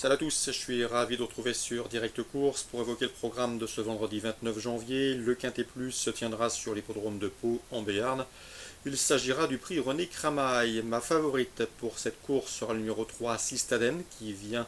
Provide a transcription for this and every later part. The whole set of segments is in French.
Salut à tous, je suis ravi de vous retrouver sur Direct Course pour évoquer le programme de ce vendredi 29 janvier. Le Quintet Plus se tiendra sur l'hippodrome de Pau en Béarn. Il s'agira du prix René Cramail. Ma favorite pour cette course sera le numéro 3, Sistaden, qui vient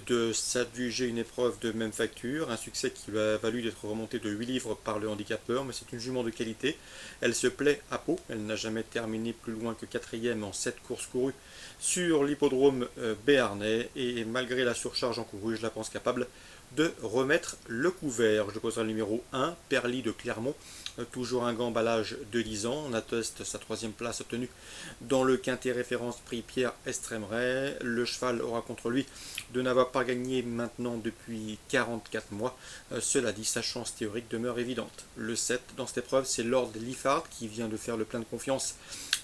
de s'adjuger une épreuve de même facture, un succès qui lui a valu d'être remonté de 8 livres par le handicapeur, mais c'est une jument de qualité. Elle se plaît à Pau, elle n'a jamais terminé plus loin que 4e en 7 courses courues sur l'hippodrome béarnais, et malgré la surcharge encourue, je la pense capable de remettre le couvert. Je poserai le numéro 1, Perly de Clermont, toujours un gamballage de 10 ans. On atteste sa 3e place obtenue dans le quintet référence prix Pierre Estremeret. Le cheval aura contre lui de n'avoir pas gagné maintenant depuis 44 mois. Cela dit, sa chance théorique demeure évidente. Le 7 dans cette épreuve, c'est Lord Liffard qui vient de faire le plein de confiance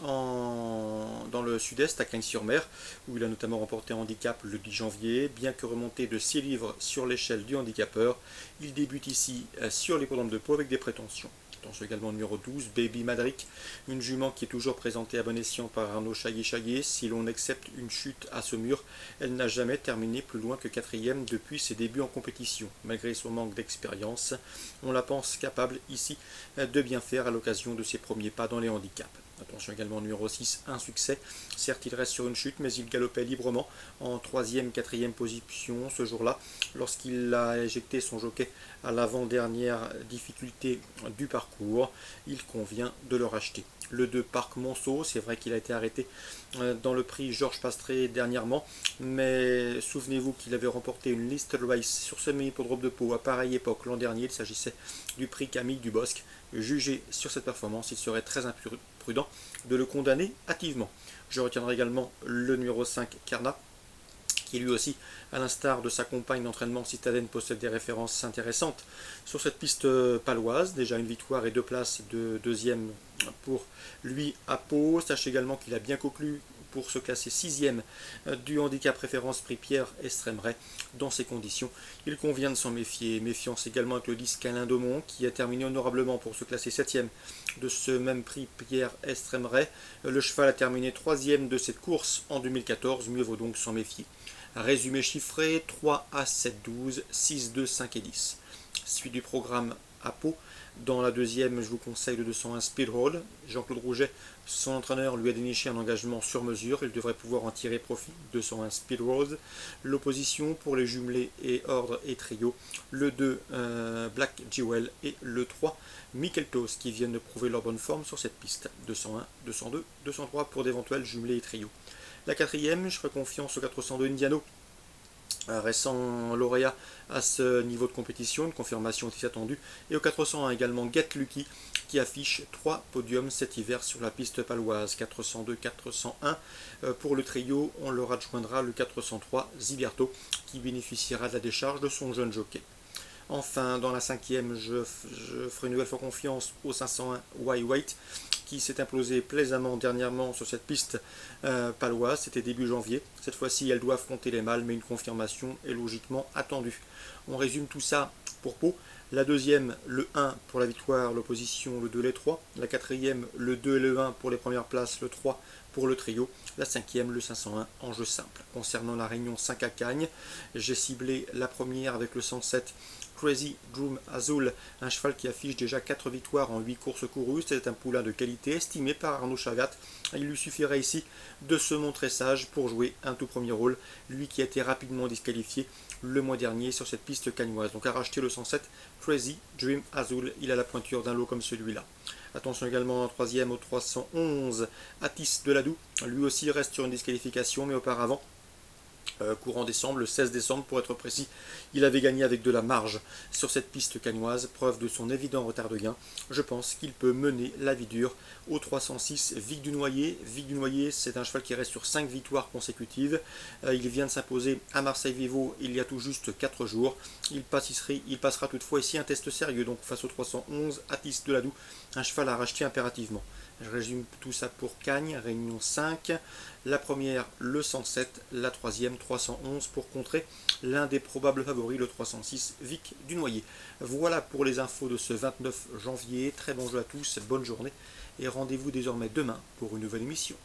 dans le sud-est à Cagnes-sur-Mer, où il a notamment remporté un handicap le 10 janvier. Bien que remonté de 6 livres sur l'échelle du handicapeur, il débute ici sur l'hippodrome de Pau avec des prétentions. Attention également numéro 12, Baby Madrick, une jument qui est toujours présentée à bon escient par Arnaud Chaillet-Chaillet. Si l'on accepte une chute à Saumur, elle n'a jamais terminé plus loin que 4e depuis ses débuts en compétition. Malgré son manque d'expérience, on la pense capable ici de bien faire à l'occasion de ses premiers pas dans les handicaps. Attention également numéro 6, un succès. Certes, il reste sur une chute, mais il galopait librement en 3e, 4e position ce jour-là, lorsqu'il a éjecté son jockey à l'avant-dernière difficulté du parcours. Il convient de le racheter. Le 2, Parc Monceau, c'est vrai qu'il a été arrêté dans le prix Georges Pastré dernièrement, mais souvenez-vous qu'il avait remporté une List Race sur ce même hippodrome de Pau à pareille époque l'an dernier. Il s'agissait du prix Camille Dubosc. Jugé sur cette performance, il serait très imprudent de le condamner hâtivement. Je retiendrai également le numéro 5, Carnat, qui lui aussi, à l'instar de sa compagne d'entraînement Citadine, possède des références intéressantes sur cette piste paloise. Déjà une victoire et 2 places de 2e pour lui à Pau. Sachez également qu'il a bien conclu pour se classer 6e du handicap référence prix Pierre Estremeret. Dans ces conditions, il convient de s'en méfier. Méfiance également avec le 10, Alain Daumont, qui a terminé honorablement pour se classer 7e de ce même prix Pierre Estremeret. Le cheval a terminé 3e de cette course en 2014, mieux vaut donc s'en méfier. Résumé chiffré, 3 à 7, 12, 6, 2, 5 et 10. Suite du programme à Pau. Dans la 2e, je vous conseille le 201 Speed Road. Jean-Claude Rouget, son entraîneur, lui a déniché un engagement sur mesure. Il devrait pouvoir en tirer profit. 201 Speed Road. L'opposition pour les jumelés et ordre et trio. Le 2 Black Jewel et le 3 Michael Toast, qui viennent de prouver leur bonne forme sur cette piste. 201, 202, 203 pour d'éventuels jumelés et trio. La 4e, je ferai confiance au 402 Indiano, récent lauréat à ce niveau de compétition, une confirmation aussi attendue. Et au 401 également Get Lucky, qui affiche 3 podiums cet hiver sur la piste paloise. 402, 401. Pour le trio, on leur adjoindra le 403 Ziberto, qui bénéficiera de la décharge de son jeune jockey. Enfin, dans la 5e, je ferai une nouvelle fois confiance au 501 White, qui s'est imposé plaisamment dernièrement sur cette piste paloise. C'était début janvier. Cette fois-ci, elle doit affronter les mâles, mais une confirmation est logiquement attendue. On résume tout ça pour Pau. La 2e, le 1 pour la victoire, l'opposition, le 2, les 3. La 4e, le 2 et le 1 pour les premières places, le 3 pour le trio. La 5e, le 501 en jeu simple. Concernant la réunion 5 à Cagnes, j'ai ciblé la première avec le 107 Crazy Dream Azul, un cheval qui affiche déjà 4 victoires en 8 courses courues. C'est un poulain de qualité estimé par Arnaud Chagat. Il lui suffirait ici de se montrer sage pour jouer un tout premier rôle, lui qui a été rapidement disqualifié le mois dernier sur cette piste cagnoise. Donc à racheter le 107 Crazy Dream Azul, il a la pointure d'un lot comme celui-là. Attention également en 3e au 311 Atis de Ladoux, lui aussi reste sur une disqualification, mais auparavant, courant décembre, le 16 décembre pour être précis, il avait gagné avec de la marge sur cette piste cagnoise, preuve de son évident retard de gain. Je pense qu'il peut mener la vie dure au 306 Vic du Noyer. Vic du Noyer, c'est un cheval qui reste sur 5 victoires consécutives. Il vient de s'imposer à Marseille-Vivo il y a tout juste 4 jours. Il passera toutefois ici un test sérieux, donc face au 311 Atis de Ladoux, un cheval à racheter impérativement. Je résume tout ça pour Cagnes, réunion 5. La première, le 107. La 3e, 311 pour contrer l'un des probables favoris, le 306 Vic du Noyer. Voilà pour les infos de ce 29 janvier. Très bon jeu à tous, bonne journée et rendez-vous désormais demain pour une nouvelle émission.